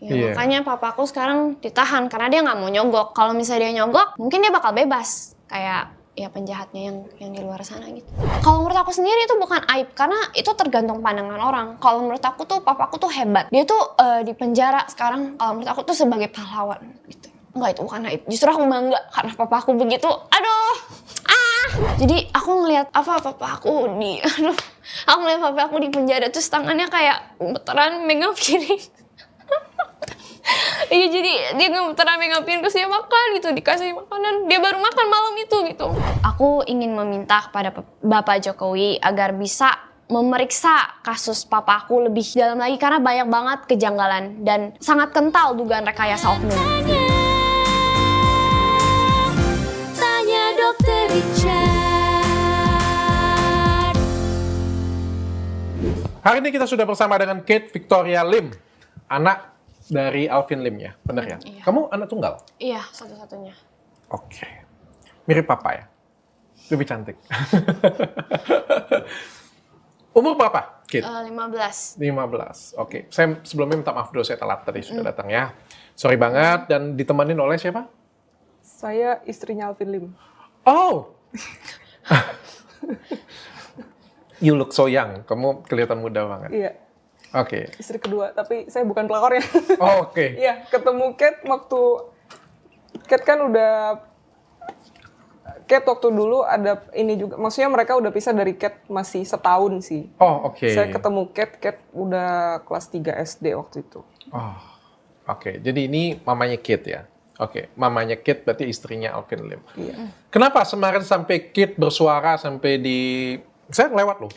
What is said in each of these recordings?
Ya makanya papaku sekarang ditahan karena dia nggak mau nyogok. Kalau misalnya dia nyogok, mungkin dia bakal bebas. Kayak ya penjahatnya yang di luar sana gitu. Kalau menurut aku sendiri itu bukan aib karena itu tergantung pandangan orang. Kalau menurut aku tuh papaku tuh hebat. Dia tuh di penjara sekarang. Kalau menurut aku tuh sebagai pahlawan gitu. Enggak, itu bukan aib. Justru aku bangga karena papaku begitu. Aduh. Jadi aku ngelihat papaku aku ngeliat papaku di penjara terus tangannya kayak gemeteran megang piring. Iya, jadi dia gemeteran megang piring terus dia makan gitu, dikasih makanan. Dia baru makan malam itu gitu. Aku ingin meminta kepada Bapak Jokowi agar bisa memeriksa kasus papaku lebih dalam lagi karena banyak banget kejanggalan dan sangat kental dugaan rekayasa oknum. Tanya Dokter Richard. Hari ini kita sudah bersama dengan Kate Victoria Lim, anak dari Alvin Lim ya, benar ya? Iya. Kamu anak tunggal? Iya, satu-satunya. Oke. Mirip papa ya? Lebih cantik. Umur berapa, Kate? 15. 15, oke. Saya sebelumnya minta maaf dulu, saya telat tadi sudah datang ya. Sorry banget, dan ditemanin oleh siapa? Saya istrinya Alvin Lim. Oh! You look so young, kamu kelihatan muda banget. Iya. Oke. Istri kedua, tapi saya bukan pelakornya. Oh, oke. Iya, ketemu Kate waktu Kate waktu dulu ada ini juga, maksudnya mereka udah pisah dari Kate masih setahun sih. Oh, oke. Saya ketemu Kate udah kelas 3 SD waktu itu. Oh, oke. Jadi ini mamanya Kate ya? Oke, mamanya Kate berarti istrinya Alvin Lim. Iya. Kenapa kemarin sampai Kate bersuara sampai saya lewat loh,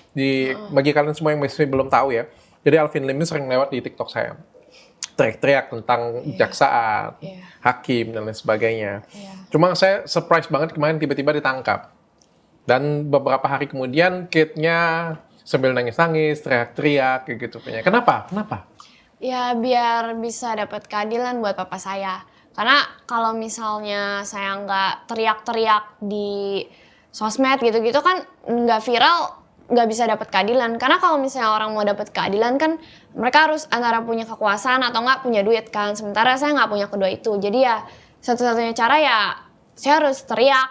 bagi kalian semua yang masih belum tahu ya. Jadi Alvin Lim ini sering lewat di TikTok saya. Teriak-teriak tentang kejaksaan, hakim, dan lain sebagainya. Cuma saya surprise banget kemarin tiba-tiba ditangkap. Dan beberapa hari kemudian Kate-nya sambil nangis-nangis, teriak-teriak, kayak gitu. Kenapa? Ya biar bisa dapat keadilan buat papa saya. Karena kalau misalnya saya nggak teriak-teriak di sosmed gitu-gitu kan nggak viral, nggak bisa dapat keadilan. Karena kalau misalnya orang mau dapat keadilan kan mereka harus antara punya kekuasaan atau nggak punya duit kan. Sementara saya nggak punya kedua itu. Jadi ya satu-satunya cara ya saya harus teriak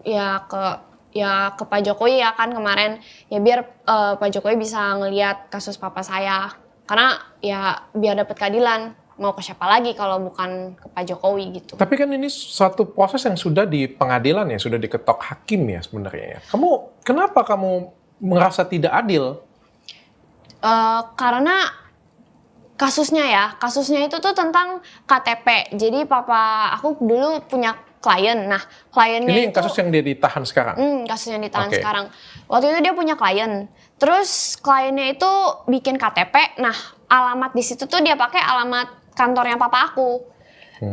ya ke Pak Jokowi ya kan kemarin ya biar Pak Jokowi bisa ngelihat kasus papa saya. Karena ya biar dapat keadilan. Mau ke siapa lagi kalau bukan ke Pak Jokowi gitu. Tapi kan ini suatu proses yang sudah di pengadilan ya, sudah diketok hakim ya sebenarnya ya. Kenapa kamu merasa tidak adil? Karena kasusnya itu tuh tentang KTP. Jadi papa aku dulu punya klien. Nah, kliennya ini itu kasus yang dia ditahan sekarang? Kasus yang ditahan sekarang. Waktu itu dia punya klien. Terus kliennya itu bikin KTP. Nah, alamat di situ tuh dia pakai alamat kantornya papa aku.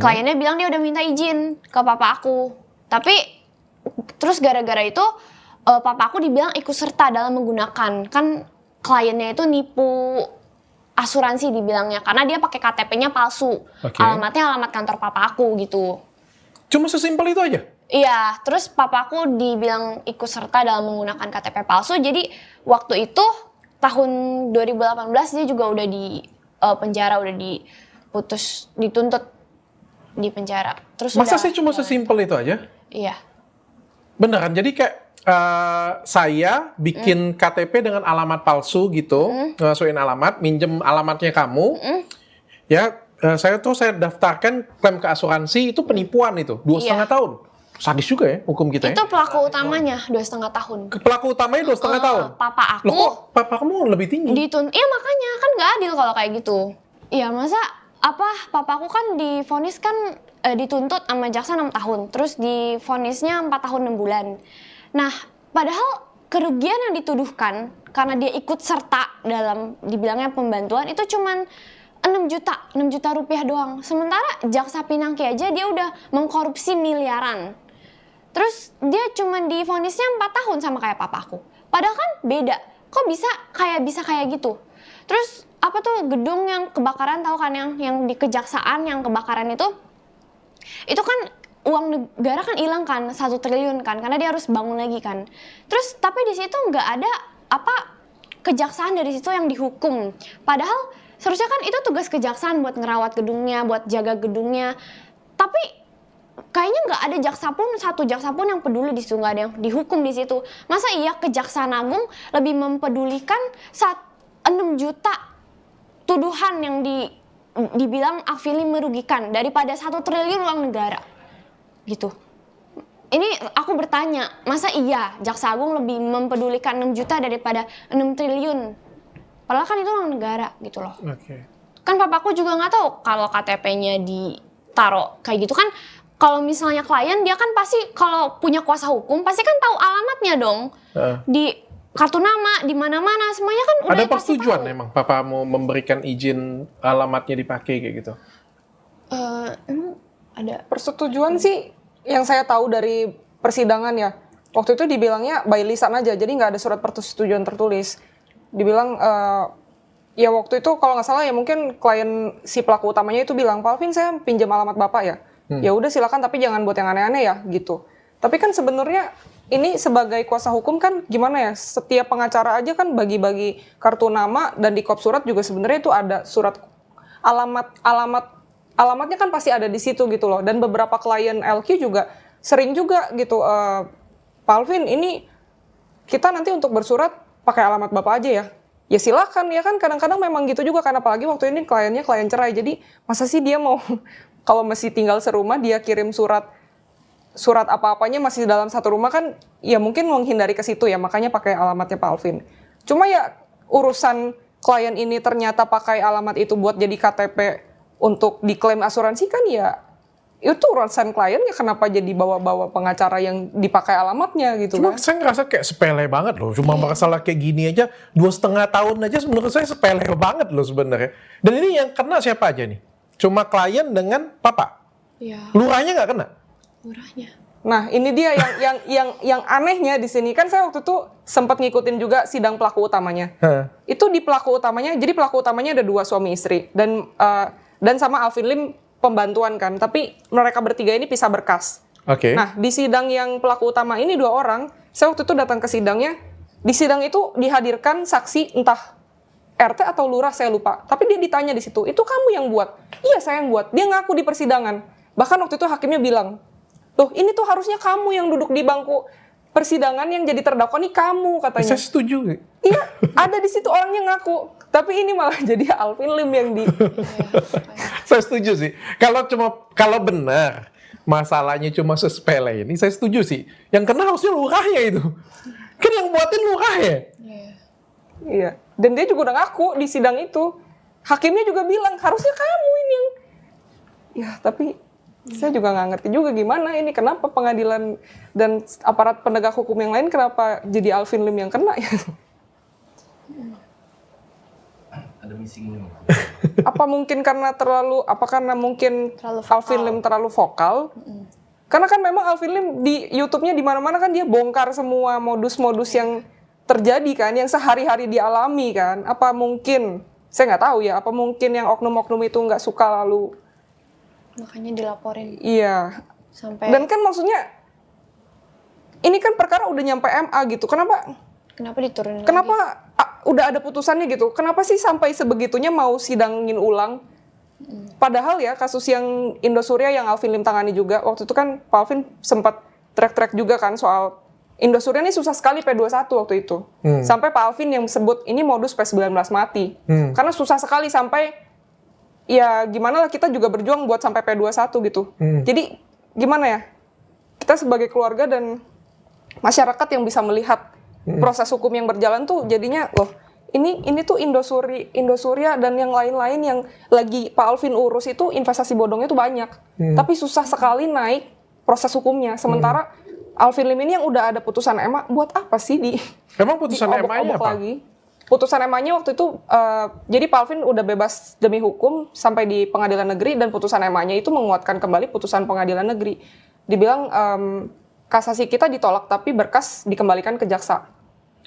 Kliennya bilang dia udah minta izin ke papa aku. Tapi terus gara-gara itu papa aku dibilang ikut serta dalam menggunakan. Kan kliennya itu nipu asuransi dibilangnya karena dia pakai KTP-nya palsu. Alamatnya alamat kantor papa aku gitu. Cuma sesimpel itu aja? Iya, terus papa aku dibilang ikut serta dalam menggunakan KTP palsu. Jadi waktu itu tahun 2018 dia juga udah di penjara, udah dituntut di penjara. Terus masa sih cuma sesimpel itu aja? Iya. Beneran, jadi kayak saya bikin KTP dengan alamat palsu gitu, masukin alamat, minjem alamatnya kamu, ya saya daftarkan klaim ke asuransi, itu penipuan itu, 2,5 tahun. Sadis juga ya hukum kita ya. Itu pelaku utamanya 2,5 tahun. Pelaku utamanya 2,5 tahun? Papa aku. Loh kok papa kamu lebih tinggi? Iya makanya, kan nggak adil kalau kayak gitu. Iya masa papaku kan divonis kan dituntut sama jaksa 6 tahun. Terus divonisnya 4 tahun 6 bulan. Nah padahal kerugian yang dituduhkan karena dia ikut serta dalam dibilangnya pembantuan itu cuman 6 juta rupiah doang. Sementara jaksa Pinangki aja dia udah mengkorupsi miliaran. Terus dia cuman divonisnya 4 tahun sama kayak papaku. Padahal kan beda. Kok bisa kayak gitu? Terus apa tuh gedung yang kebakaran tahu kan yang di kejaksaan yang kebakaran itu kan uang negara kan hilang kan 1 triliun kan karena dia harus bangun lagi kan. Terus tapi di situ nggak ada kejaksaan dari situ yang dihukum. Padahal Seharusnya kan itu tugas kejaksaan buat ngerawat gedungnya, buat jaga gedungnya. Tapi kayaknya nggak ada satu jaksa pun yang peduli di situ, nggak ada yang dihukum di situ. Masa iya Kejaksaan Agung lebih mempedulikan 6 juta tuduhan yang dibilang Alvin Lim merugikan daripada 1 triliun uang negara gitu. Ini aku bertanya, masa iya Jaksa Agung lebih mempedulikan 6 juta daripada 6 triliun? Padahal kan itu uang negara gitu loh. Oke. Kan papaku juga nggak tahu kalau KTP-nya ditaruh kayak gitu kan. Kalau misalnya klien dia kan pasti kalau punya kuasa hukum pasti kan tahu alamatnya dong. Di kartu nama, di mana-mana semuanya kan udah Ada pasti persetujuan tahu. emang papa mau memberikan izin alamatnya dipakai kayak gitu? Emang ada Persetujuan sih yang saya tahu dari persidangan ya. Waktu itu dibilangnya by lisan aja, jadi nggak ada surat persetujuan tertulis. Dibilang ya waktu itu kalau nggak salah ya mungkin klien si pelaku utamanya itu bilang, Pak Alvin saya pinjam alamat Bapak ya. Ya udah silakan tapi jangan buat yang aneh-aneh ya gitu. Tapi kan sebenarnya ini sebagai kuasa hukum kan gimana ya, setiap pengacara aja kan bagi-bagi kartu nama dan di kop surat juga sebenarnya itu ada surat alamatnya kan pasti ada di situ gitu loh. Dan beberapa klien LQ juga sering juga gitu, Pak Alvin ini kita nanti untuk bersurat pakai alamat Bapak aja ya. Ya silakan ya kan, kadang-kadang memang gitu juga kan, apalagi waktu ini kliennya klien cerai. Jadi masa sih dia mau kalau masih tinggal serumah dia kirim surat apa-apanya masih dalam satu rumah kan, ya mungkin menghindari ke situ ya, makanya pakai alamatnya Pak Alvin. Cuma ya urusan klien ini ternyata pakai alamat itu buat jadi KTP untuk diklaim asuransi kan ya itu urusan klien ya, kenapa jadi bawa-bawa pengacara yang dipakai alamatnya gitu Cuma kan. saya ngerasa kayak sepele banget loh. Cuma masalah kayak gini aja 2,5 tahun aja menurut saya sepele banget loh sebenarnya. Dan ini yang kena siapa aja nih? Cuma klien dengan papa. ya Lurahnya nggak kena. murahnya. Nah, ini dia yang anehnya di sini kan, saya waktu itu sempat ngikutin juga sidang pelaku utamanya. Itu di pelaku utamanya, jadi pelaku utamanya ada 2 suami istri dan sama Alvin Lim pembantuan kan, tapi mereka bertiga ini pisah berkas. Oke. Nah, di sidang yang pelaku utama ini 2 orang, saya waktu itu datang ke sidangnya. Di sidang itu dihadirkan saksi entah RT atau lurah saya lupa. Tapi dia ditanya di situ, "Itu kamu yang buat?" "Iya, saya yang buat." Dia ngaku di persidangan. Bahkan waktu itu hakimnya bilang, "Loh, ini tuh harusnya kamu yang duduk di bangku persidangan, yang jadi terdakwa nih kamu," katanya. Saya setuju. Iya, ada di situ orangnya ngaku. Tapi ini malah jadi Alvin Lim yang di... Saya setuju sih. Kalau benar masalahnya cuma sepele ini, saya setuju sih. Yang kena harusnya lurahnya itu. Kan yang buatin lurahnya. Iya. Dan dia juga udah ngaku di sidang itu. Hakimnya juga bilang, harusnya kamu ini yang... Ya, tapi saya juga nggak ngerti juga gimana ini. Kenapa pengadilan dan aparat penegak hukum yang lain kenapa jadi Alvin Lim yang kena ya? Ada missing link. Apa mungkin karena karena mungkin Terlalu vokal. Alvin Lim terlalu vokal? Karena kan memang Alvin Lim di YouTube-nya di mana-mana kan dia bongkar semua modus-modus yang terjadi kan, yang sehari-hari dialami kan. Apa mungkin, saya nggak tahu ya, apa mungkin yang oknum-oknum itu nggak suka lalu, Makanya dilaporin iya. sampai Dan kan maksudnya, ini kan perkara udah nyampe MA gitu, kenapa diturunin lagi? udah ada putusannya gitu, kenapa sih sampai sebegitunya mau sidangin ulang? Padahal ya kasus yang Indosuria yang Alvin Lim tangani juga, waktu itu kan Pak Alvin sempat track juga kan soal Indosuria ini susah sekali P21 waktu itu. Sampai Pak Alvin yang sebut ini modus P19 mati. Karena susah sekali sampai, ya gimana lah kita juga berjuang buat sampai P21 gitu. Jadi gimana ya, kita sebagai keluarga dan masyarakat yang bisa melihat proses hukum yang berjalan tuh jadinya, loh ini tuh Indosuria dan yang lain-lain yang lagi Pak Alvin urus itu investasi bodongnya tuh banyak. Tapi susah sekali naik proses hukumnya. Sementara Alvin Lim ini yang udah ada putusan MA, buat apa sih Emang putusan MA-nya apa? lagi? Putusan MA-nya waktu itu, jadi Pak Alvin udah bebas demi hukum sampai di pengadilan negeri, dan putusan MA-nya itu menguatkan kembali putusan pengadilan negeri. Dibilang kasasi kita ditolak tapi berkas dikembalikan ke jaksa.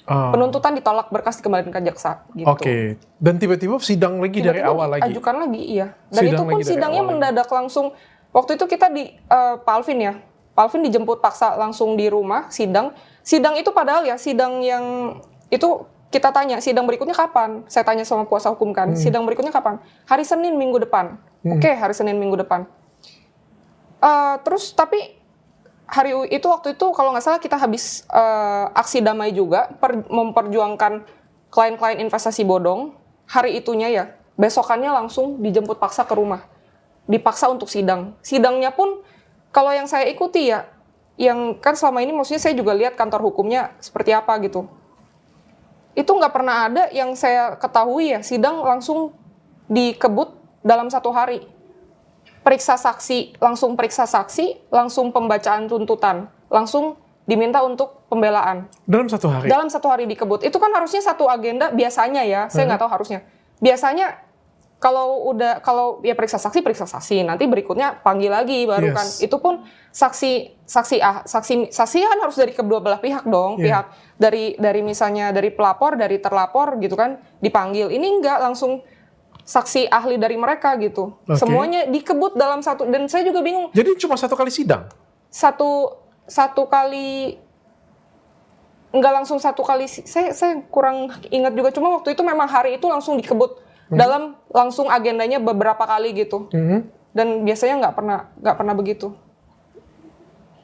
Penuntutan ditolak, berkas dikembalikan ke jaksa gitu. Oke. Dan tiba-tiba sidang lagi dari Tiba-tiba awal lagi. Ajukan lagi, iya. Dan Sidang itu pun lagi dari sidangnya awal lagi. mendadak langsung. Waktu itu kita di Pak Alvin ya. Pak Alvin dijemput paksa langsung di rumah sidang. Sidang itu padahal ya sidang yang itu kita tanya sidang berikutnya kapan? Saya tanya sama kuasa hukum kan, sidang berikutnya kapan? Hari Senin minggu depan. Oke, hari Senin minggu depan. Terus tapi waktu itu kalau nggak salah kita habis aksi damai juga, memperjuangkan klien-klien investasi bodong. Hari itunya ya, besokannya langsung dijemput paksa ke rumah. Dipaksa untuk sidang. Sidangnya pun kalau yang saya ikuti ya, yang kan selama ini maksudnya saya juga lihat kantor hukumnya seperti apa gitu. Itu nggak pernah ada yang saya ketahui ya, sidang langsung dikebut dalam 1 hari. Periksa saksi, langsung pembacaan tuntutan, langsung diminta untuk pembelaan. Dalam 1 hari? Dalam 1 hari dikebut. Itu kan harusnya satu agenda biasanya ya, saya nggak tahu harusnya. Biasanya kalau ya periksa saksi, nanti berikutnya panggil lagi baru kan. Itu pun saksi kan harus dari kedua belah pihak dong, pihak dari misalnya dari pelapor, dari terlapor gitu kan dipanggil. Ini enggak, langsung saksi ahli dari mereka gitu. Semuanya dikebut dalam satu, dan saya juga bingung. Jadi cuma 1 kali sidang? Satu kali, enggak langsung 1 kali, saya kurang ingat juga, cuma waktu itu memang hari itu langsung dikebut dalam langsung agendanya beberapa kali gitu. Dan biasanya nggak pernah begitu.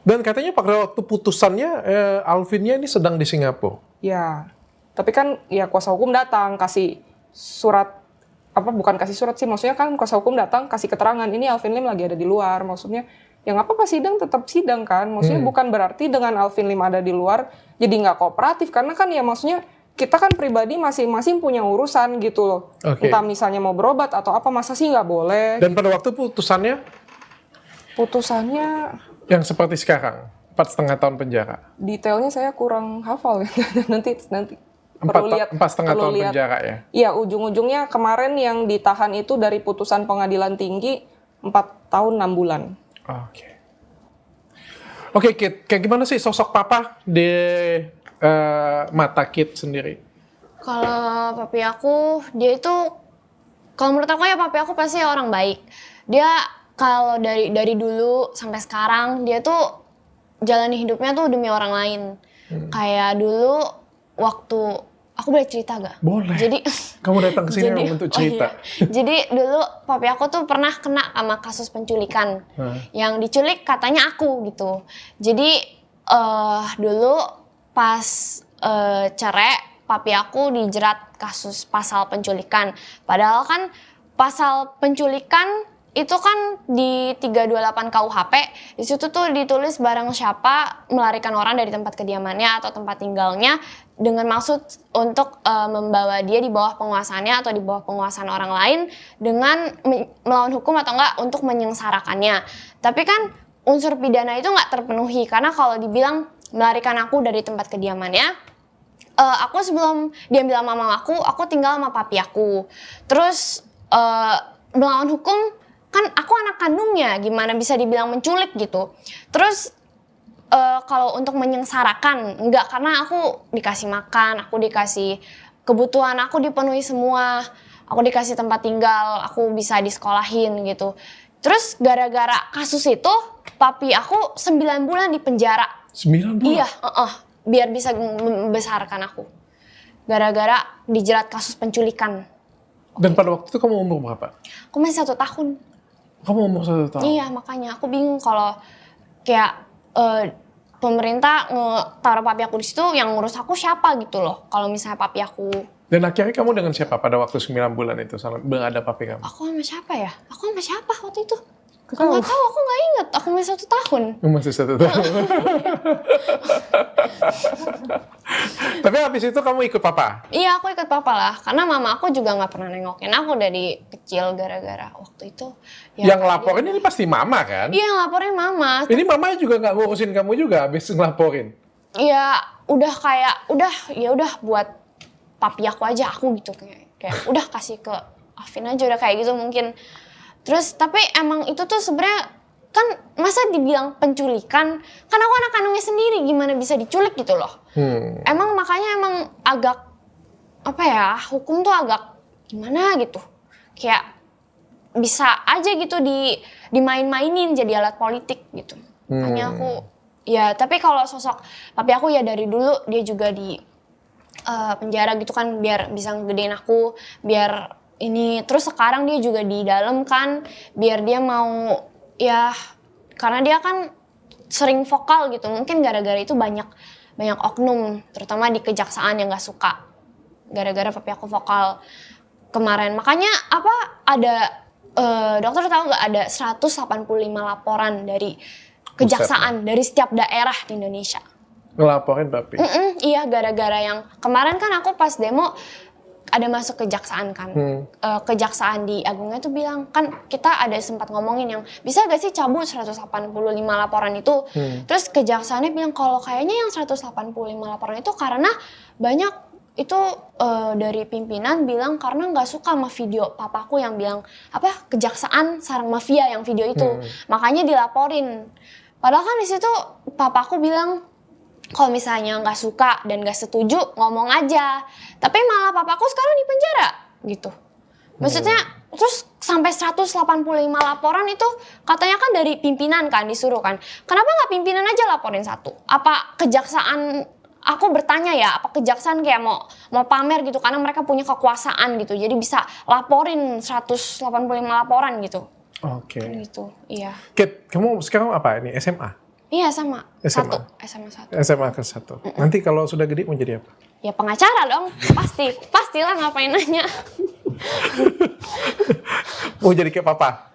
Dan katanya pada waktu putusannya Alvinnya ini sedang di Singapura. Ya, tapi kan ya kuasa hukum datang kasih surat, bukan kasih surat sih, maksudnya kan kuasa hukum datang kasih keterangan ini Alvin Lim lagi ada di luar, maksudnya yang apa sidang tetap sidang kan, maksudnya bukan berarti dengan Alvin Lim ada di luar jadi nggak kooperatif, karena kan ya maksudnya kita kan pribadi masing-masing punya urusan gitu loh. Entah misalnya mau berobat atau apa, masa sih nggak boleh. Dan pada waktu putusannya yang seperti sekarang, 4,5 tahun penjara. Detailnya saya kurang hafal ya. nanti 4,5 tahun penjara ya? Iya, ujung-ujungnya kemarin yang ditahan itu dari putusan pengadilan tinggi 4 tahun 6 bulan. Oke, Kit, kayak gimana sih sosok papa di mata Kit sendiri? Kalau papi aku, dia itu, kalau menurut aku ya papi aku pasti orang baik. Dia kalau dari dulu sampai sekarang, dia tuh jalani hidupnya tuh demi orang lain. Kayak dulu waktu, aku boleh cerita gak? Boleh. Jadi kamu datang ke sini untuk cerita. Iya. Jadi dulu papi aku tuh pernah kena sama kasus penculikan. Yang diculik katanya aku gitu. Jadi dulu pas cerai, papi aku dijerat kasus pasal penculikan. Padahal kan pasal penculikan itu kan di 328 KUHP, di situ tuh ditulis barang siapa melarikan orang dari tempat kediamannya atau tempat tinggalnya dengan maksud untuk membawa dia di bawah penguasaannya atau di bawah penguasaan orang lain dengan melawan hukum atau enggak untuk menyengsarakannya. Tapi kan unsur pidana itu nggak terpenuhi karena kalau dibilang melarikan aku dari tempat kediamannya, aku sebelum diambil sama mama aku tinggal sama papi aku. Terus melawan hukum, kan aku anak kandungnya, gimana bisa dibilang menculik gitu. Terus kalau untuk menyengsarakan, enggak, karena aku dikasih makan, aku dikasih kebutuhan, aku dipenuhi semua. Aku dikasih tempat tinggal, aku bisa disekolahin gitu. Terus gara-gara kasus itu, papi aku 9 bulan di penjara. 9 bulan? Iya, biar bisa membesarkan aku. Gara-gara dijerat kasus penculikan. Dan pada waktu itu kamu umur berapa? Aku masih 1 tahun. Kamu umur 1 tahun? Iya, makanya aku bingung kalau kayak pemerintah taruh papi aku di situ, yang ngurus aku siapa gitu loh. Kalau misalnya papi aku. Dan akhirnya kamu dengan siapa pada waktu 9 bulan itu? Belum ada papi kamu? Aku sama siapa ya? Aku sama siapa waktu itu? Aku nggak tahu, aku nggak inget. Aku masih 1 tahun. Masih 1 tahun. Tapi habis itu kamu ikut papa? Iya, aku ikut papa lah. Karena mama aku juga nggak pernah nengokin aku dari kecil gara-gara waktu itu. Ya, yang laporin ini pasti mama kan? Iya, yang laporin mama. Ini mamanya juga nggak ngurusin kamu juga habis ngelaporin? Iya, udah kayak, ya udah buat papi aku aja, aku gitu. Kayak udah kasih ke Alvin aja, udah kayak gitu mungkin. Terus tapi emang itu tuh sebenarnya kan masa dibilang penculikan, kan aku anak kandungnya sendiri, gimana bisa diculik gitu loh. Emang makanya agak apa ya, hukum tuh agak gimana gitu. Kayak bisa aja gitu dimain-mainin jadi alat politik gitu. Makanya aku ya, tapi kalau sosok papi aku ya dari dulu dia juga penjara gitu kan biar bisa ngegedein aku, biar ini. Terus sekarang dia juga di dalam kan biar dia mau ya karena dia kan sering vokal gitu. Mungkin gara-gara itu banyak oknum terutama di kejaksaan yang gak suka gara-gara papi aku vokal kemarin. Makanya ada dokter tahu gak ada 185 laporan dari kejaksaan dari setiap daerah di Indonesia. Ngelaporin papi? Iya, gara-gara yang kemarin kan aku pas demo ada masuk kejaksaan kan. Kejaksaan di Agungnya tuh bilang, kan kita ada sempat ngomongin yang bisa gak sih cabut 185 laporan itu. Terus kejaksaannya bilang kalau kayaknya yang 185 laporan itu karena banyak itu dari pimpinan bilang karena nggak suka sama video papaku yang bilang kejaksaan sarang mafia yang video itu. Makanya dilaporin. Padahal kan di situ papaku bilang kalau misalnya nggak suka dan nggak setuju ngomong aja. Tapi malah papaku sekarang di penjara gitu. Maksudnya terus sampai 185 laporan itu katanya kan dari pimpinan kan disuruh kan. Kenapa nggak pimpinan aja laporin satu? Apa kejaksaan, aku bertanya ya, apa kejaksaan kayak mau pamer gitu karena mereka punya kekuasaan gitu. Jadi bisa laporin 185 laporan gitu. Oke. Gitu, iya. Kit, kamu sekarang apa ini? SMA? Iya sama, SMA? SMA 1. SMA ke-1. Nanti kalau sudah gede mau jadi apa? Ya pengacara dong, pastilah ngapain nanya. Mau jadi kayak papa?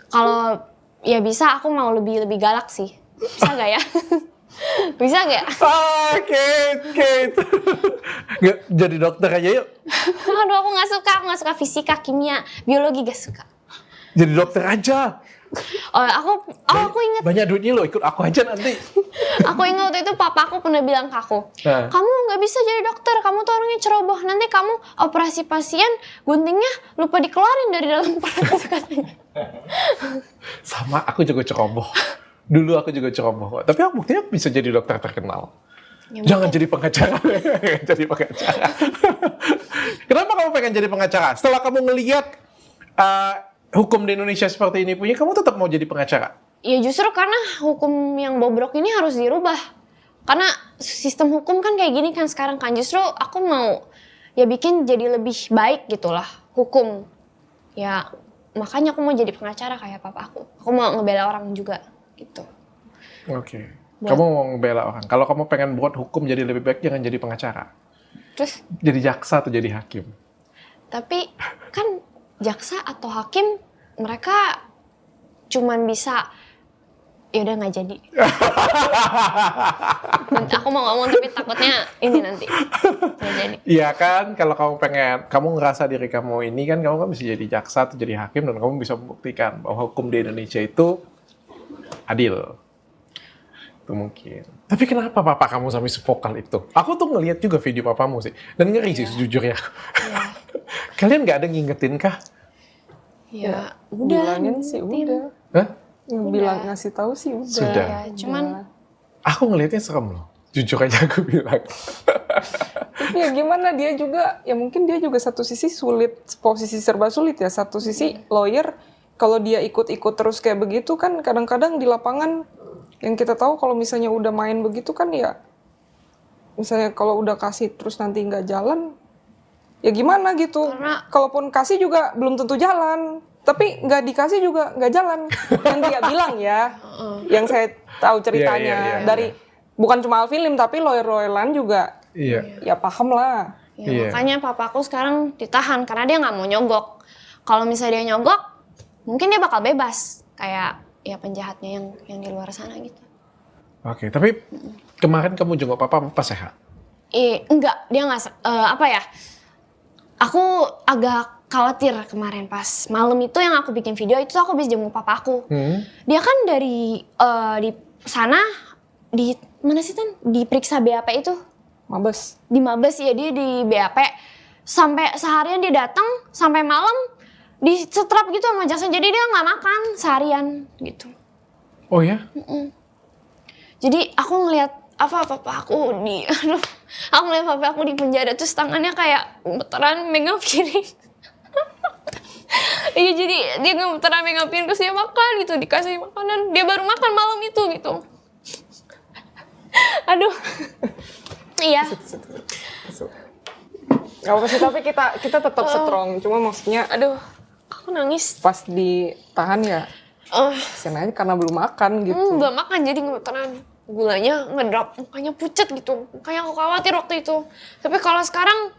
Kalau ya bisa, aku mau lebih galak sih. Bisa gak ya? Bisa gak? Kate. Nggak, jadi dokter aja yuk. Aduh aku gak suka fisika, kimia, biologi gak suka. Jadi dokter aja. Oh, aku inget. Banyak duitnya lo, ikut aku aja nanti. Aku ingat waktu itu papa aku pernah bilang ke aku, Nah. kamu nggak bisa jadi dokter, kamu tuh orangnya ceroboh. Nanti kamu operasi pasien, guntingnya lupa dikeluarin dari dalam perut katanya. Sama, aku juga ceroboh. Dulu aku juga ceroboh. Tapi aku buktinya bisa jadi dokter terkenal. Ya, Jangan jadi pengacara. Jadi pengacara. Kenapa kamu pengen jadi pengacara? Setelah kamu ngelihat hukum di Indonesia seperti ini punya, kamu tetap mau jadi pengacara? Ya justru karena hukum yang bobrok ini harus dirubah. Karena sistem hukum kan kayak gini kan sekarang kan. Justru aku mau ya bikin jadi lebih baik gitulah hukum. Ya makanya aku mau jadi pengacara kayak papa aku. Aku mau ngebela orang juga gitu. Oke. Kamu mau ngebela orang. Kalau kamu pengen buat hukum jadi lebih baik, jangan jadi pengacara. Terus Jadi jaksa atau jadi hakim. tapi kan jaksa atau hakim mereka cuman bisa ya udah nggak jadi. Nanti aku mau ngomong tapi takutnya ini nanti nggak jadi. Iya kan, kalau kamu ngerasa diri kamu ini kan, kamu kan bisa jadi jaksa atau jadi hakim dan kamu bisa membuktikan bahwa hukum di Indonesia itu adil. Itu mungkin. Tapi kenapa papa kamu sampai sevokal itu? Aku tuh ngelihat juga video papamu sih dan ngeri sih sejujurnya. Kalian nggak ada ngingetin kah? Ya udah. Bilangin sih udah. Hah? Bilang ngasih tahu sih udah. Sudah. Ya, cuman Aku ngelihatnya serem loh. Jujur aja aku bilang. Tapi ya gimana, dia juga, ya mungkin dia juga satu sisi sulit, posisi serba sulit ya. Satu sisi lawyer, kalau dia ikut-ikut terus kayak begitu kan kadang-kadang di lapangan yang kita tahu kalau misalnya udah main begitu kan ya, misalnya kalau udah kasih terus nanti nggak jalan, ya gimana gitu. Karena- Kalaupun kasih juga belum tentu jalan. Tapi nggak dikasih juga nggak jalan. Yang dia bilang ya, yang saya tahu ceritanya Iya. dari bukan cuma Alfilim tapi lawyer-lawyer lain juga Iya. ya paham lah. ya Iya. makanya papaku sekarang ditahan karena dia nggak mau nyogok. Kalau misalnya dia nyogok, mungkin dia bakal bebas kayak ya penjahatnya yang di luar sana gitu. Oke, tapi kemarin kamu jenguk papa sehat? Enggak, dia nggak apa ya? Aku agak khawatir kemarin pas malam itu yang aku bikin video itu aku habis jenguk papaku. Dia kan dari di sana di mana sih Tan? Diperiksa BAP itu Mabes. di Mabes ya, dia di BAP sampai seharian dia datang sampai malam di setrap gitu sama jaksa, jadi dia nggak makan seharian gitu. Oh ya? Jadi aku ngelihat papa aku aku ngeliat papa aku di penjara terus tangannya kayak gemeteran megang piring. Iya, jadi dia gemeteran megang piring terus dia makan gitu, dikasih makanan, dia baru makan malam itu gitu. Aduh. Iya. Gak apa sih, tapi kita tetap strong. Cuma maksudnya Aduh, aku nangis. pas ditahan ya, kasihan aja karena belum makan gitu. Belum makan jadi gemeteran. Gulanya ngedrop, mukanya pucet gitu. Makanya aku khawatir waktu itu. Tapi kalau sekarang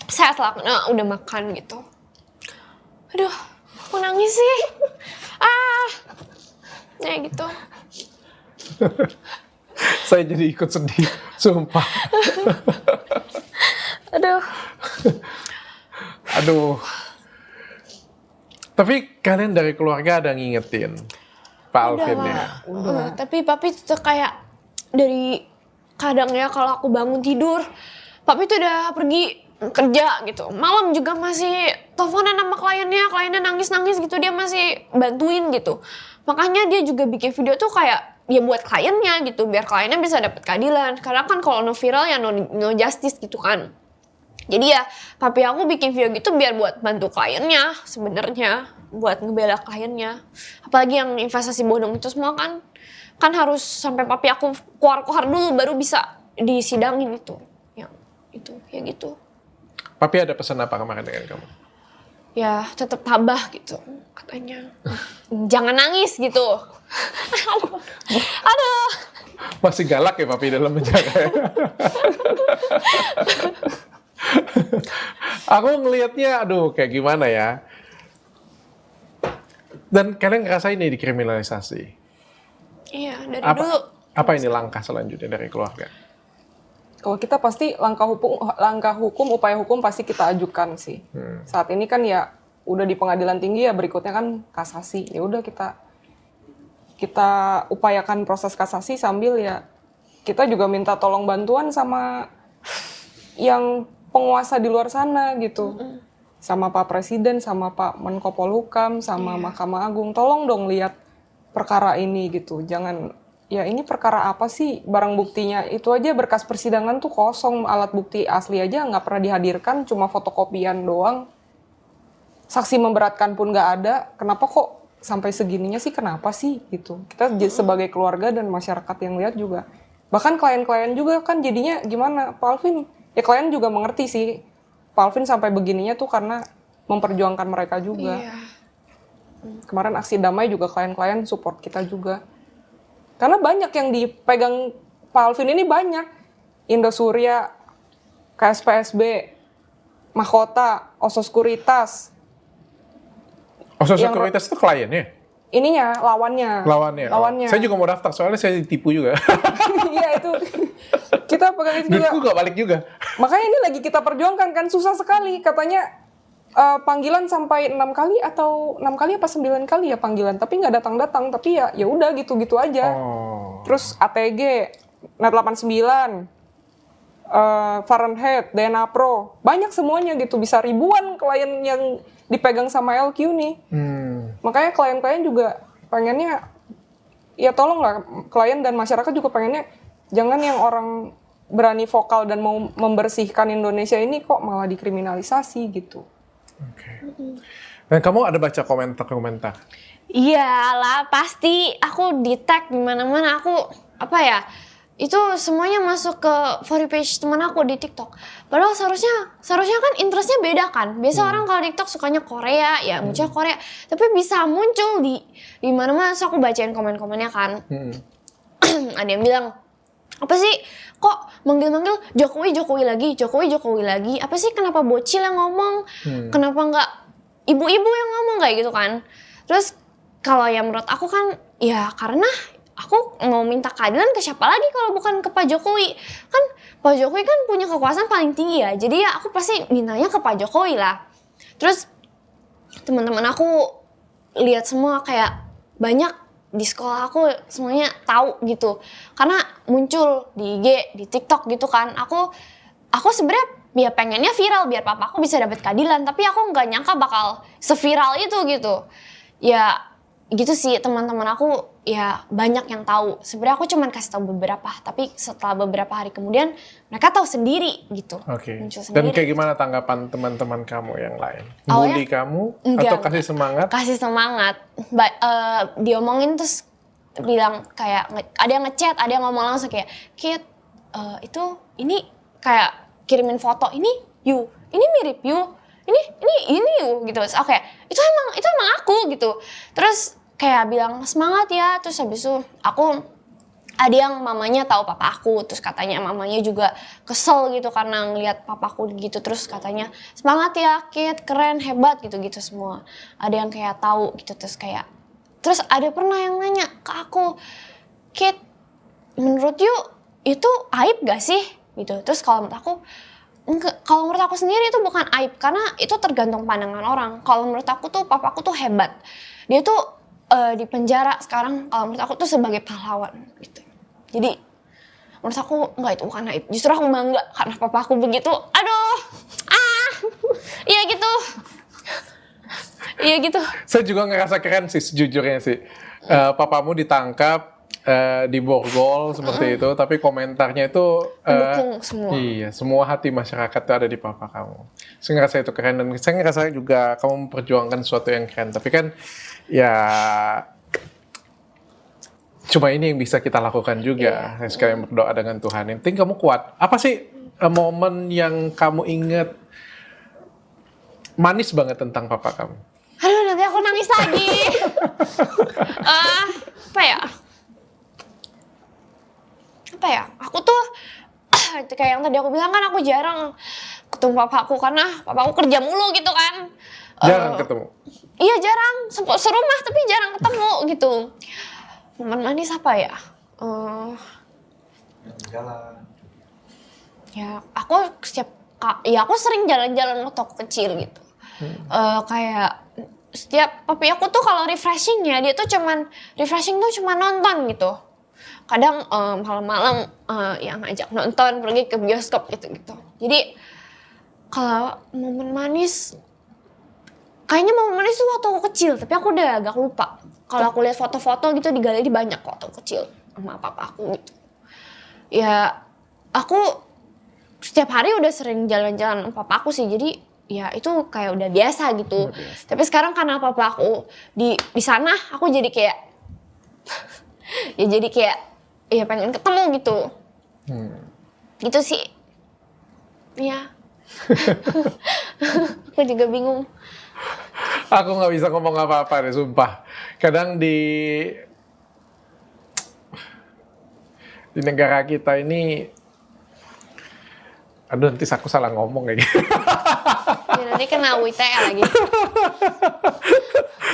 sehat lah, karena udah makan gitu. Aduh, aku nangis sih. Ya gitu. Saya jadi ikut sedih, sumpah. Aduh. Aduh. Tapi kalian dari keluarga ada ngingetin Pak Alvin ya? Tapi papi tuh kayak dari kadang ya kalau aku bangun tidur, papi tuh udah pergi kerja gitu. Malam juga masih teleponan sama kliennya nangis-nangis gitu, dia masih bantuin gitu. Makanya dia juga bikin video tuh kayak ya buat kliennya gitu, biar kliennya bisa dapat keadilan. Karena kan kalau no viral ya no justice gitu kan. Jadi ya papi aku bikin video gitu biar buat bantu kliennya sebenarnya, buat ngebela kliennya. Apalagi yang investasi bodong itu semua kan harus sampai papi aku keluar dulu baru bisa disidangin itu. Ya itu ya gitu. Papi ada pesan apa kemarin dengan kamu? Ya tetap tabah gitu katanya. Jangan nangis gitu. Aduh. Masih galak ya papi dalam menjaga ya? Aku ngelihatnya, aduh kayak gimana ya. Dan kalian ngerasain ini dikriminalisasi. Iya dari dulu. Apa ini langkah selanjutnya dari keluarga? Kalau kita pasti langkah hukum, upaya hukum pasti kita ajukan sih. Saat ini kan ya udah di pengadilan tinggi ya, berikutnya kan kasasi. Ya udah kita upayakan proses kasasi sambil ya kita juga minta tolong bantuan sama yang penguasa di luar sana gitu. Sama Pak Presiden, sama Pak Menko Polhukam, sama Mahkamah Agung. Tolong dong lihat perkara ini gitu. Jangan, ya ini perkara apa sih? Barang buktinya itu aja berkas persidangan tuh kosong. Alat bukti asli aja nggak pernah dihadirkan, cuma fotokopian doang. Saksi memberatkan pun nggak ada. Kenapa kok sampai segininya sih? Kenapa sih gitu? Kita sebagai keluarga dan masyarakat yang lihat juga. Bahkan klien-klien juga kan jadinya gimana? Pak Alvin, ya klien juga mengerti sih. Pak Alvin sampai begininya tuh karena memperjuangkan mereka juga. Iya. Kemarin aksi damai juga klien-klien support kita juga. Karena banyak yang dipegang Pak Alvin ini banyak. Indosuria, KSPSB, Mahkota, Oso Sekuritas. Oso Sekuritas itu kliennya? Ininya, lawannya. Lawannya. Saya juga mau daftar, soalnya saya ditipu juga. Iya itu. Kita pegang itu juga. Duitku gak balik juga. Makanya ini lagi kita perjuangkan kan, susah sekali. Katanya panggilan sampai 6 kali atau 6 kali apa 9 kali ya panggilan. Tapi nggak datang-datang, tapi ya udah gitu-gitu aja. Terus ATG, Net 89, Fahrenheit, DNA Pro. Banyak semuanya gitu, bisa ribuan klien yang dipegang sama LQ nih. Makanya klien-klien juga pengennya, ya tolonglah klien dan masyarakat juga pengennya jangan yang orang berani vokal dan mau membersihkan Indonesia ini kok malah dikriminalisasi gitu. Oke. Dan kamu ada baca komentar-komentar? Iyalah pasti aku di tag di mana-mana aku apa ya? Itu semuanya masuk ke for you page teman aku di TikTok. Padahal seharusnya kan interestnya beda kan. Biasa orang kalau TikTok sukanya Korea, ya munculnya Korea. Tapi bisa muncul di mana-mana. So aku bacain komen-komennya kan. Ada yang bilang, apa sih kok manggil-manggil Jokowi lagi. Apa sih kenapa bocil yang ngomong? Kenapa nggak ibu-ibu yang ngomong kayak gitu kan? Terus kalau yang menurut aku kan ya karena aku mau minta keadilan ke siapa lagi kalau bukan ke Pak Jokowi. Kan Pak Jokowi kan punya kekuasaan paling tinggi ya. Jadi ya aku pasti mintanya ke Pak Jokowi lah. Terus teman-teman aku lihat semua kayak banyak di sekolah aku semuanya tahu gitu. Karena muncul di IG, di TikTok gitu kan. Aku sebenarnya ya pengennya viral biar papa aku bisa dapat keadilan. Tapi aku nggak nyangka bakal seviral itu gitu. Ya gitu sih teman-teman aku ya banyak yang tahu. Sebenarnya aku cuma kasih tahu beberapa, tapi setelah beberapa hari kemudian mereka tahu sendiri gitu. Oke. Muncul sendiri. Dan kayak gimana tanggapan teman-teman kamu yang lain? Awalnya, Bully kamu enggak, atau kasih semangat? Kasih semangat. Diomongin terus bilang kayak ada yang ngechat, ada yang ngomong langsung kayak, "Kit, ini kayak kirimin foto, ini mirip you, ini you gitu. Terus oke, itu emang aku gitu. Terus kayak bilang semangat ya. Terus habis itu aku ada yang mamanya tahu papa aku, terus katanya mamanya juga kesel gitu karena ngeliat papaku gitu, terus katanya semangat ya Kit, keren, hebat gitu-gitu semua. Ada yang kayak tahu gitu, terus ada pernah yang nanya ke aku, Kit, menurut you itu aib gak sih gitu. Terus kalau menurut aku sendiri itu bukan aib, karena itu tergantung pandangan orang. Kalau menurut aku tuh papaku tuh hebat, dia tuh di penjara sekarang, kalau menurut aku tuh sebagai pahlawan gitu. Jadi menurut aku enggak, itu bukan aib. Justru aku bangga karena papa aku begitu. Aduh, iya gitu. Iya gitu. Saya juga ngerasa keren sih sejujurnya sih. Papamu ditangkap di borgol seperti itu, tapi komentarnya itu Mendukung semua. Iya, semua hati masyarakat itu ada di papa kamu. Saya ngerasa itu keren, dan saya ngerasa juga kamu memperjuangkan sesuatu yang keren. Tapi kan ya cuma ini yang bisa kita lakukan juga. Saya sekalian berdoa dengan Tuhan. Yang penting kamu kuat. Apa sih momen yang kamu ingat manis banget tentang papa kamu? Aduh, nanti aku nangis lagi. Apa ya? Aku tuh kayak yang tadi aku bilang kan, aku jarang ketemu papaku karena papaku kerja mulu gitu kan. Jarang ketemu. Iya jarang, serumah tapi jarang ketemu gitu. Momen manis apa ya? Jalan. Ya aku sering jalan-jalan waktu aku kecil gitu. Kayak setiap papi aku tuh kalau refreshingnya, dia tuh refreshing tuh cuma nonton gitu. Kadang malam-malam yang ngajak nonton, pergi ke bioskop gitu-gitu. Jadi kalau momen manis, kayaknya momen manis tuh waktu aku kecil, tapi aku udah agak lupa. Kalau aku lihat foto-foto gitu di galeri banyak waktu aku kecil sama papa aku gitu. Ya aku setiap hari udah sering jalan-jalan sama papa aku sih, jadi ya itu kayak udah biasa gitu. Tapi sekarang karena papa aku di sana, aku jadi kayak ya pengen ketemu gitu. Gitu sih. Ya. Aku juga bingung. Aku nggak bisa ngomong apa-apa deh, sumpah. Kadang di negara kita ini, aduh nanti aku salah ngomong kayak gitu. Ya, nanti kena UITE lagi.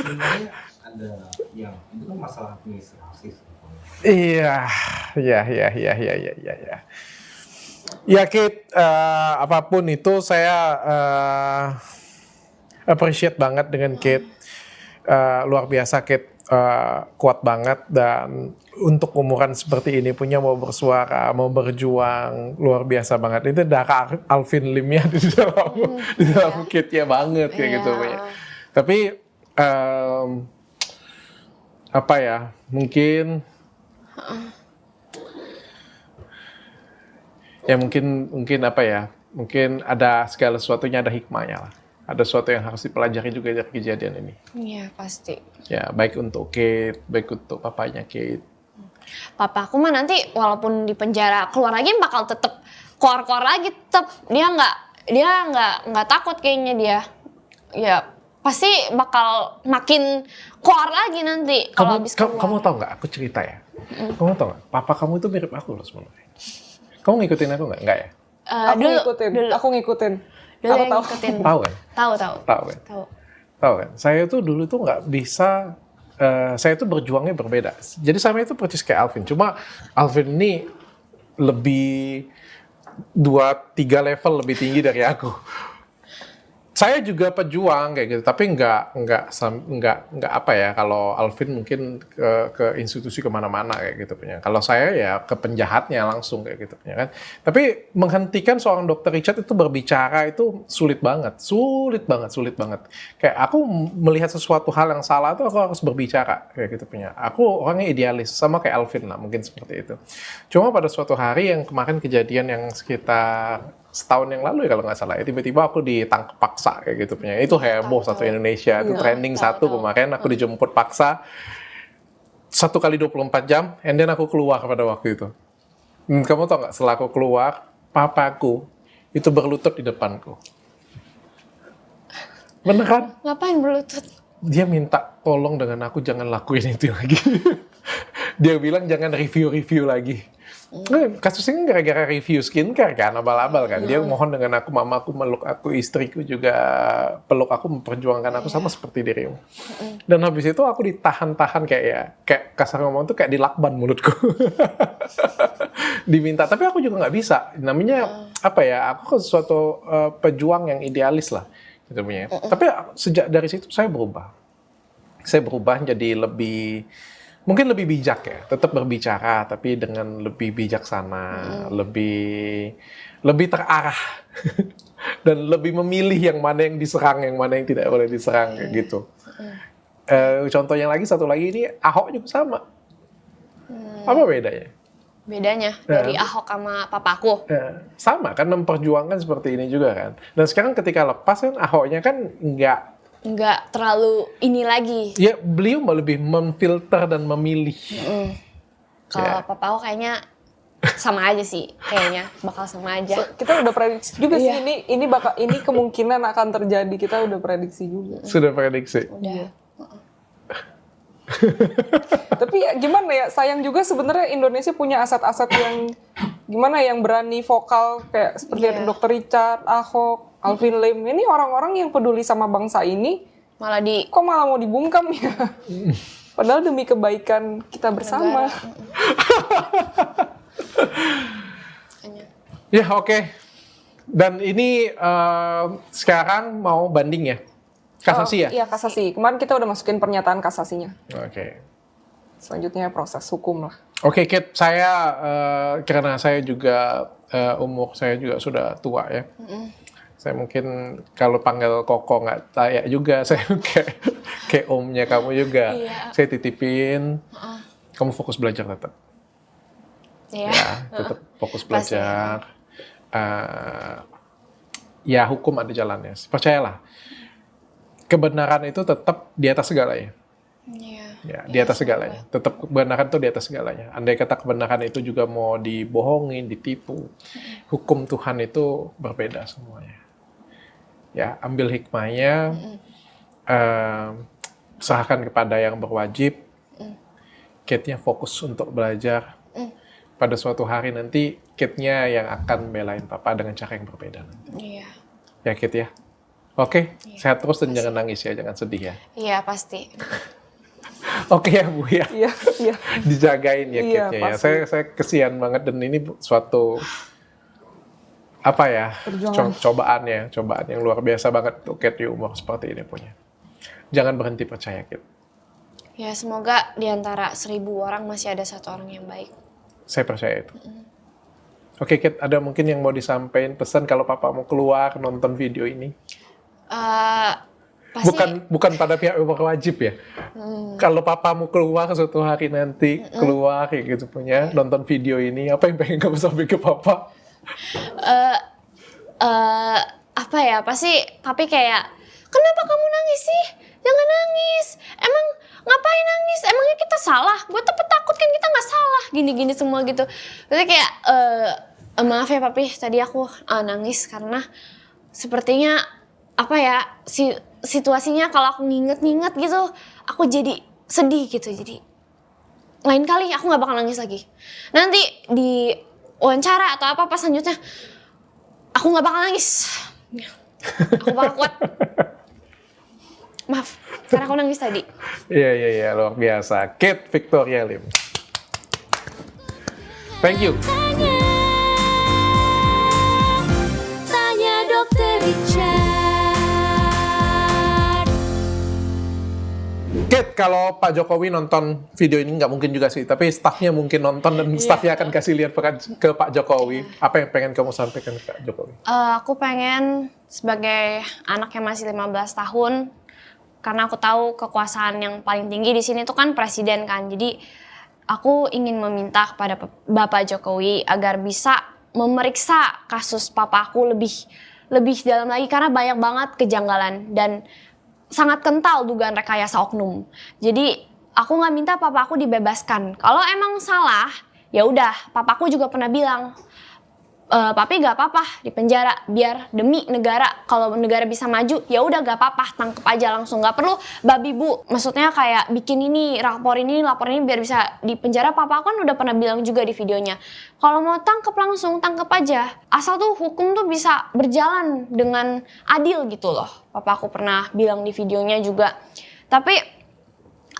Sebenarnya ada yang itu kan masalah administrasi sebetulnya. Iya. Ya Kit, apapun itu saya appreciate banget dengan Kit. Luar biasa Kit, kuat banget, dan untuk umuran seperti ini punya mau bersuara, mau berjuang, luar biasa banget. Itu darah Alvin Lim-nya di dalam Kit-nya banget kayak gitu. Tapi apa ya, mungkin apa ya, mungkin ada segala sesuatunya ada hikmahnya lah. Ada sesuatu yang harus dipelajari juga dari kejadian ini. Iya pasti. Ya, baik untuk Kate, baik untuk papanya Kate. Papa aku mah nanti walaupun di penjara keluar lagi bakal tetep keluar lagi, tetep dia nggak takut kayaknya dia. Ya pasti bakal makin keluar lagi nanti kalau habis keluar. Kamu tahu nggak? Aku cerita ya. Kamu tahu nggak? Papa kamu itu mirip aku loh sebenarnya. Kamu ngikutin aku nggak? Nggak ya? Aku ngikutin. Dulu Aku yang tahu. ngikutin. Tahu kan? Tahu kan? Tahu kan? Saya tuh dulu tuh nggak bisa. Saya tuh berjuangnya berbeda. Jadi sama itu persis kayak Alvin. Cuma Alvin ini lebih 2-3 level lebih tinggi dari aku. Saya juga pejuang kayak gitu, tapi nggak apa ya, kalau Alvin mungkin ke institusi kemana-mana kayak gitu punya. Kalau saya ya ke penjahatnya langsung kayak gitu punya kan. Tapi menghentikan seorang Dr. Richard itu berbicara itu sulit banget. Kayak aku melihat sesuatu hal yang salah itu aku harus berbicara kayak gitu punya. Aku orangnya idealis sama kayak Alvin lah, mungkin seperti itu. Cuma pada suatu hari yang kemarin kejadian yang sekitar setahun yang lalu ya kalau nggak salah ya, tiba-tiba aku ditangkap paksa kayak gitu punya. Itu heboh satu Indonesia, itu trending satu kemarin. Aku dijemput paksa 1 kali 24 jam, and then aku keluar pada waktu itu. Kamu tau nggak, setelah aku keluar, papaku itu berlutut di depanku. Beneran? Ngapain berlutut? Dia minta tolong dengan aku jangan lakuin itu lagi. Dia bilang jangan review lagi. Kasus ini gara-gara review skincare kan, abal-abal kan. Dia mohon dengan aku, mamaku meluk aku, istriku juga peluk aku, memperjuangkan aku sama seperti dirimu. Dan habis itu aku ditahan-tahan kayak kasar ngomong tuh kayak dilakban mulutku. Diminta, tapi aku juga nggak bisa. Namanya apa ya? Aku kan suatu pejuang yang idealis lah, gitu punya. Tapi sejak dari situ saya berubah. Saya berubah jadi mungkin lebih bijak ya, tetap berbicara tapi dengan lebih bijaksana, lebih terarah dan lebih memilih yang mana yang diserang, yang mana yang tidak boleh diserang kayak gitu. Contoh yang satu lagi ini Ahok juga sama. Apa bedanya? Bedanya dari Ahok sama papaku. Sama kan, memperjuangkan seperti ini juga kan. Dan sekarang ketika lepas kan Ahoknya kan nggak terlalu ini lagi. ya, beliau lebih memfilter dan memilih. Kalau papaku kayaknya sama aja sih, kayaknya bakal sama aja. Kita udah prediksi juga sih ini kemungkinan akan terjadi, kita udah prediksi juga. Sudah prediksi. Udah. Tapi ya, gimana ya, sayang juga sebenarnya Indonesia punya aset-aset yang berani vokal kayak seperti ada Dr. Richard, Ahok, Alvin Lim. Ini orang-orang yang peduli sama bangsa ini kok malah mau dibungkam ya. Padahal demi kebaikan kita bersama. Ya, oke. Dan ini sekarang mau banding ya? Kasasi ya? Iya, kasasi. Kemarin kita udah masukin pernyataan kasasinya. Oke. Selanjutnya proses hukum lah. Oke, Kit, saya karena saya juga umur saya juga sudah tua ya. Saya mungkin kalau panggil Koko nggak layak juga, saya kayak omnya kamu juga. Saya titipin, kamu fokus belajar tetap. Iya. Ya, tetap fokus belajar. Ya, hukum ada jalannya. Percayalah, kebenaran itu tetap di atas segalanya. Ya, di atas segalanya. Tetap kebenaran itu di atas segalanya. Andai kata kebenaran itu juga mau dibohongin, ditipu, hukum Tuhan itu berbeda semuanya. Ya, ambil hikmahnya, serahkan kepada yang berwajib. Kate-nya fokus untuk belajar. Pada suatu hari nanti Kate-nya yang akan belain Papa dengan cara yang berbeda nanti. Iya. Ya, Kate ya. Oke, sehat terus dan jangan nangis ya, jangan sedih ya. Iya, pasti. Oke ya Bu ya. Iya. Dijagain ya Iya, Kate-nya ya. pasti. Saya kesian banget dan ini suatu apa ya? Cobaan yang luar biasa banget untuk Kate di umur seperti ini punya. Jangan berhenti percaya Kate. Ya, semoga di antara 1000 orang masih ada satu orang yang baik. Saya percaya itu. Oke Kate, ada mungkin yang mau disampaikan pesan kalau Papa mau keluar nonton video ini? Pasti Bukan pada pihak yang berwajib ya. Kalau papamu keluar suatu hari nanti keluar kayak gitu punya nonton video ini, apa yang pengen kamu sampaikan ke papa? apa ya, pasti papi kayak, kenapa kamu nangis sih? Jangan nangis. Emang ngapain nangis? Emangnya kita salah? Gue tapi takut kan kita nggak salah. Gini-gini semua gitu. Terus kayak, maaf ya papi, tadi aku nangis karena sepertinya apa ya, situasinya kalau aku nginget-nginget gitu, aku jadi sedih gitu. Jadi lain kali aku nggak bakal nangis lagi. Nanti di wawancara atau apa selanjutnya, aku nggak bakal nangis. Aku bakal kuat. Maaf, karena aku nangis tadi. Iya, luar biasa. Kate Victoria Lim. Thank you. Tanya Dokter Richard. Kate, kalau Pak Jokowi nonton video ini, nggak mungkin juga sih, tapi stafnya mungkin nonton dan stafnya akan kasih lihat ke Pak Jokowi. Apa yang pengen kamu sampaikan ke Pak Jokowi? Aku pengen sebagai anak yang masih 15 tahun, karena aku tahu kekuasaan yang paling tinggi di sini tuh kan presiden kan. Jadi aku ingin meminta kepada Bapak Jokowi agar bisa memeriksa kasus papaku lebih dalam lagi, karena banyak banget kejanggalan dan sangat kental dugaan rekayasa oknum. Jadi aku nggak minta papaku dibebaskan. Kalau emang salah, ya udah. Papaku juga pernah bilang, Papi gak apa-apa di penjara biar demi negara. Kalau negara bisa maju ya udah gak apa-apa, tangkep aja langsung, nggak perlu babi bu. Maksudnya kayak bikin ini, lapor ini biar bisa di penjara. Papa kan udah pernah bilang juga di videonya, kalau mau tangkep langsung tangkep aja, asal tuh hukum tuh bisa berjalan dengan adil gitu loh. Papa aku pernah bilang di videonya juga. Tapi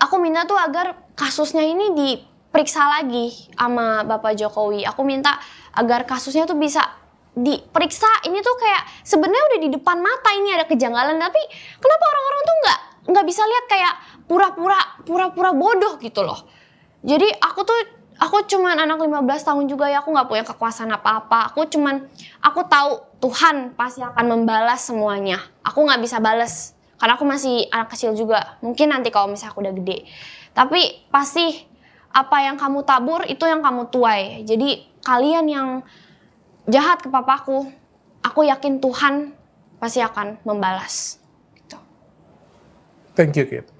aku minta tuh agar kasusnya ini diperiksa lagi sama Bapak Jokowi. Aku minta agar kasusnya tuh bisa diperiksa. Ini tuh kayak sebenarnya udah di depan mata ini ada kejanggalan, tapi kenapa orang-orang tuh nggak bisa lihat, kayak pura-pura bodoh gitu loh. Jadi aku cuman anak 15 tahun juga ya, aku nggak punya kekuasaan apa-apa. Aku tahu Tuhan pasti akan membalas semuanya. Aku nggak bisa balas karena aku masih anak kecil juga. Mungkin nanti kalau misalnya aku udah gede. Tapi pasti apa yang kamu tabur itu yang kamu tuai. Jadi kalian yang jahat ke papaku, aku yakin Tuhan pasti akan membalas. Gitu. Thank you, Kit.